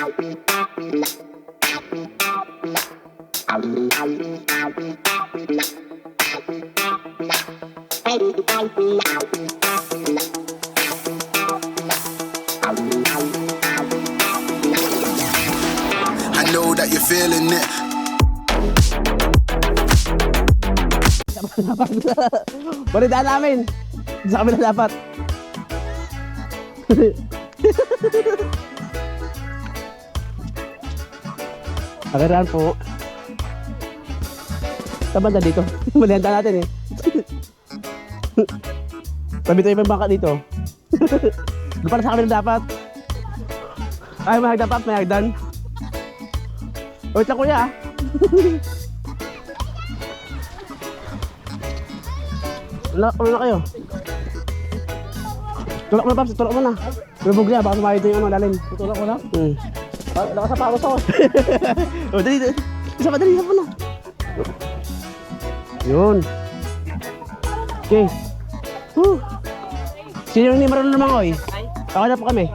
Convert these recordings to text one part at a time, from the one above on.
I know that you're feeling it. Balitaan namin. Sa kabila dapat. Agaraan po. Tabanda dito. Balitaan natin eh. Tabi tayo yung bangka dito. Doon pala sa kabila dapat. Ay, may hagdan pa. May hagdan. Wait lang kuya ah. Ano na kayo? Tulak mo na Paps, tulak mo na. Lubog niya, baka sumayo ito yung ano, lalim. Tutulak mo na? Nakasapakos ako. O, dali, dali. Isa pa, dali, isa pa na. Yun. Okay. Sino yung hindi marunong lumangoy? Ako na po kami.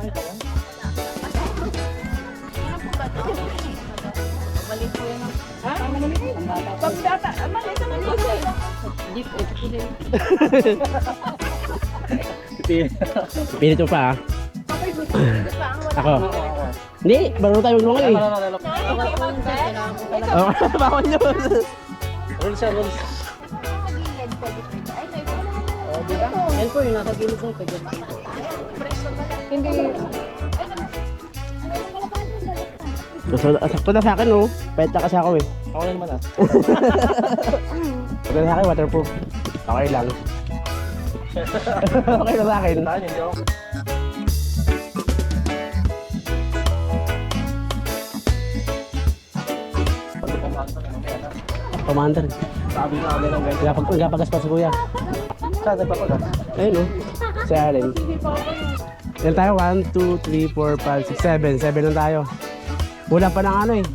Pilit mo pa ah. Ako. Hindi, marunong tayo maglumangoy eh. Bawal yun. Rules siya, rules. Diba? Yan po yung nasa gilid ng pwede. Hindi. Sakto na sa akin oh. Pwede kasi ako eh. Ako na naman ah. Sakto na sa akin, waterproof. Okay lang. Okay lang sa akin. Saan yun, Joe? Commander. Sabi nga kami ng ganyan. Nagapagas pa si kuya. Saan nagpapagas? Ayun oh. Si Allen. Yan tayo, 1, 2, 3, 4, 5, 6, 7. 7 lang tayo. Kulang pa ng ano eh.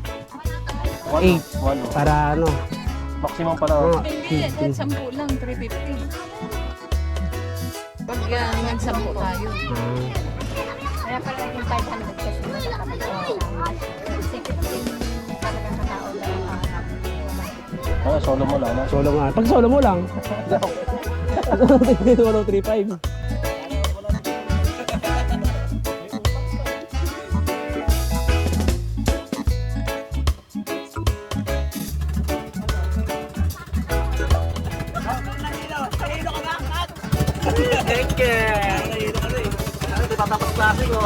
8. One. Para ano. Maximum pa na. Hindi, kahit 10 lang, 350. Pag nag-10 tayo. Kaya pala naging 500 kasi nakakabit ko. Kasi 15 talagang katao lang ang hanap. Solo mo lang. Solo nga. Pag solo mo lang. 135. Tatapos klase ko.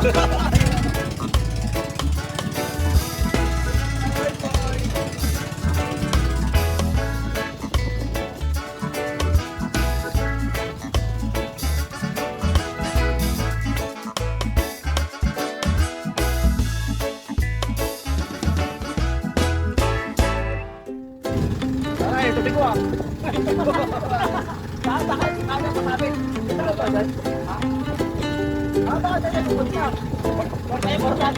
Ay, tubig ko ah. Bakit?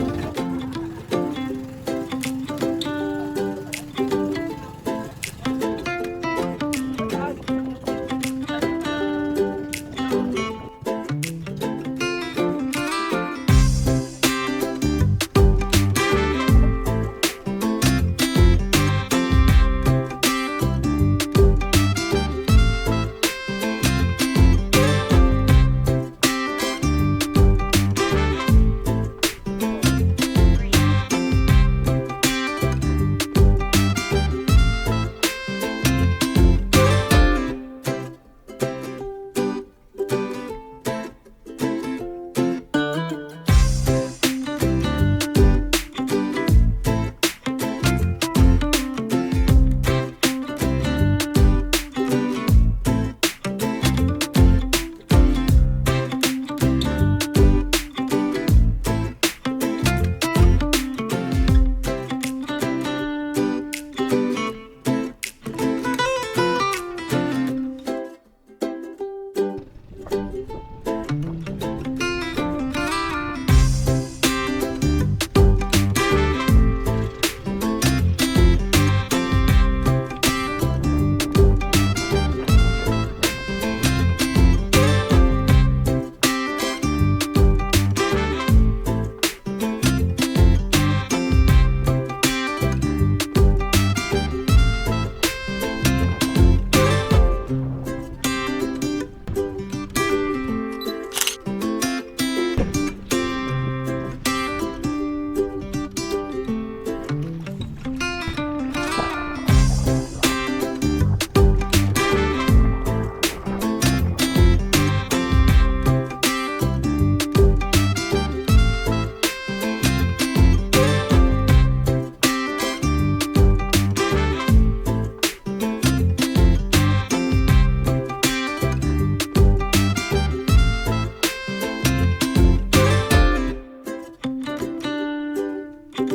Yeah,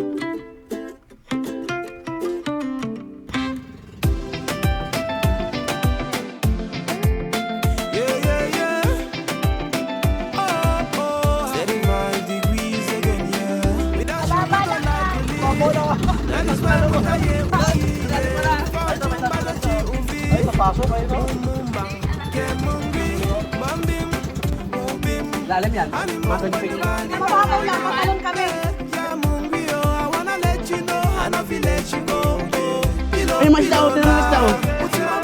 yeah, yeah. Oh, oh. 35 degrees again, yeah. Without you, I don't like to live. That is why I'm gonna get Ay, napasok kayo no? Lalim yan. Mga 20 feet. Mababaw lang, matalon kami. Ay, mas tao, tinanong mas tao.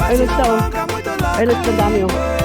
Ay, mas tao. Ay, mas tao dami, oh.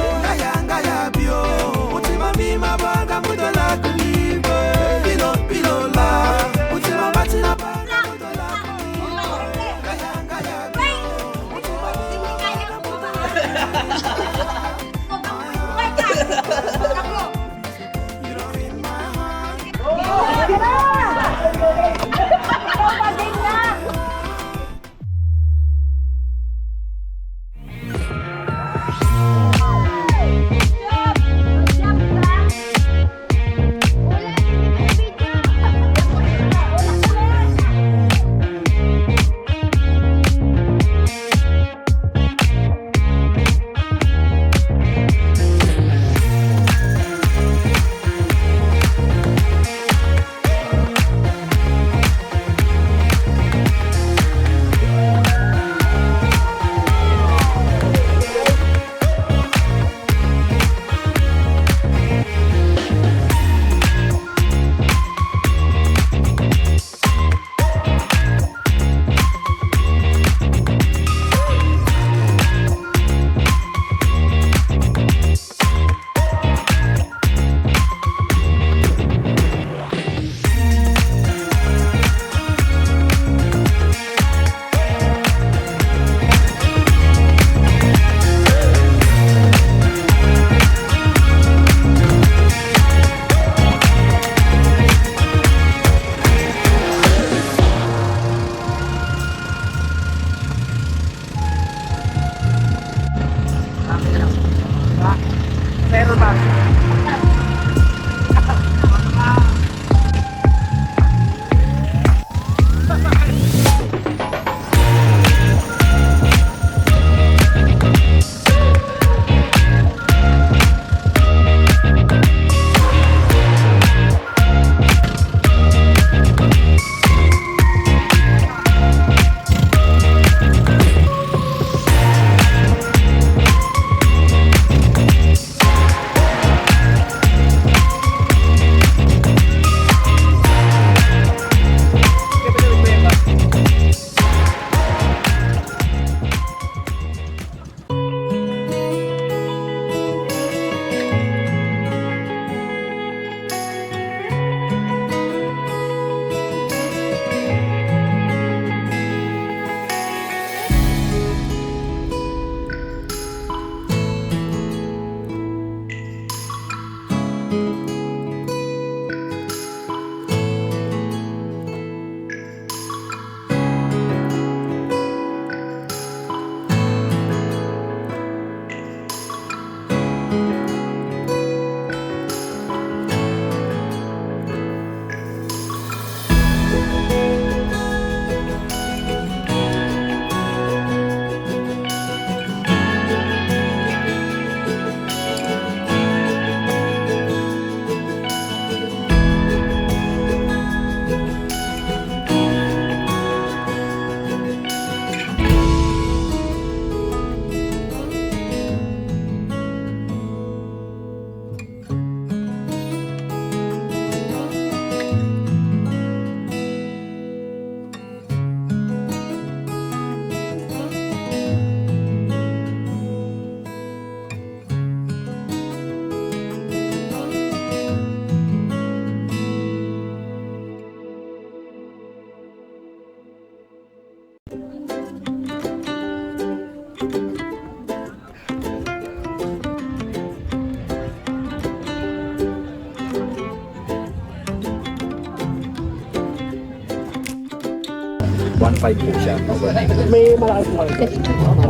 po siya. Overnight. May malakas mo.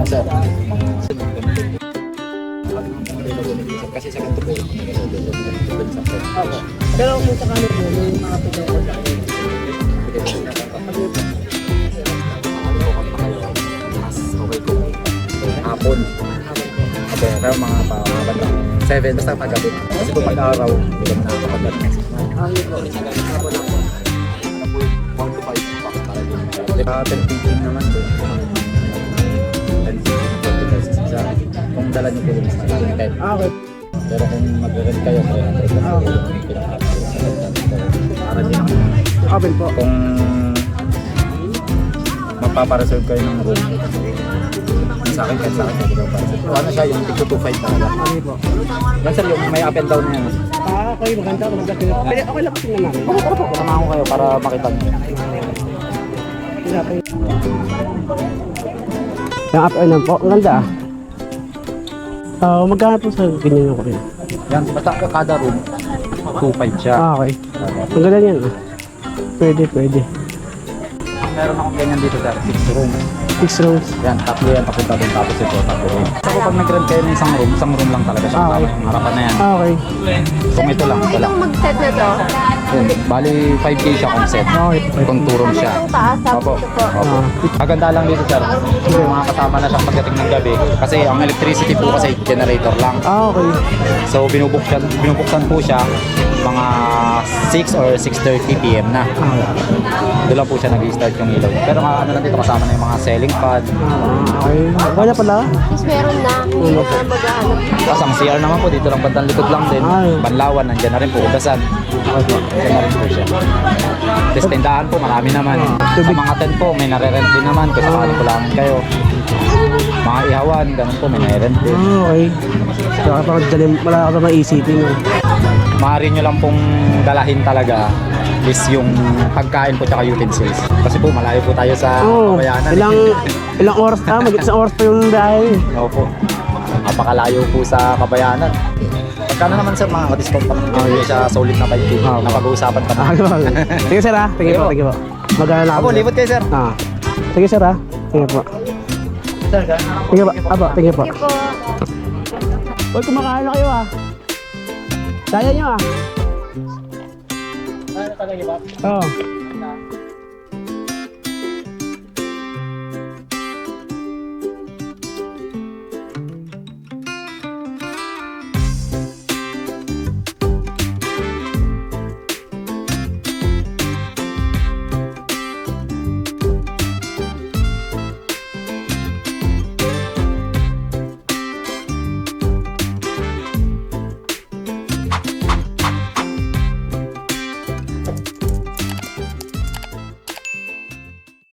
Sir. Kasi sa kanto po. Pero kung sakali po, may mga pagkakas sa akin. Pero mga bandang 7, basta paggabi. Kasi kung pag-araw, hindi kami nakakapagdat ng signal. 1 to 5 bucks para din. 10-15 naman doon. 10-15 isa. Kung dala niyo po yung mas malaki. Okay. Pero kung mag-rent kayo, 300 lang po yung para din ako. Open po. Kung magpapareserve kayo ng room, sa akin, kahit sa akin, ano siya, yung tig 2.5 talaga. Okay po. Yan sir, yung may up and down na yan. Okay, maganda. Pwede, okay lang po tingnan namin. Tama ko kayo para makita nyo. Yung up and down po, ang ganda magkano po sa ganyan ako rin? Yan, basta kada room, 2.5 siya. Okay. Ang ganda niyan. Pwede. Meron akong ganyan dito sir, 6 rooms. 6 rooms. Yan, tatlo yan, papunta doon, tapos ito, tatlo room. So pag nag-rent kayo ng isang room lang talaga siya. Okay. Yung harapan na yan. Okay. Kung ito lang, wala. Anong mag-set na to? Yun, bali 5K siya kung set. Okay. Kung 2 room siya. Itong taas, tapos Opo. ito po. Opo. Maganda lang dito sir. Kasi mga kasama na siya pagdating ng gabi. Kasi ang electricity po kasi generator lang. Okay. So binubuksan po siya mga 6 or 6:30 PM na. Doon lang po siya nag-start yung ilaw. Pero ano lang dito kasama na yung mga selling fan. Okay. Kaya pala. Tapos meron na, hindi na mag-aanap. Tapos ang CR naman po dito lang bandang likod lang din. Ay. Banlawan nandiyan na rin po. Udasan. Nandiyan na rin po siya. Tapos tindahan po marami naman. Sa mga tent po may nare-rent din naman kung sakali po lang kayo. Mga ihawan, ganun po may nare-rent din. Okay. Kaya parang dalim, wala ka pa maisipin yun. Maaari nyo lang pong dalahin talaga is yung pagkain po tsaka utensils. Kasi po malayo po tayo sa Kabayanan. Ilang oras isang oras pa yung biyahe. Opo. Napakalayo po sa Kabayanan. Pagkano naman sir mga ka-discount pa? Hindi siya solid na 5K. Napag-uusapan pa naman. Sige sir ha. Sige po. Magana na Ako, libot kayo sir. Sige sir ha. Sige po. Sir, gano'n lang po. Sige po. Sige po. Sige po. Uy, kumakain na kayo ha. Saya nyo ha. Ano talaga ba? Oo.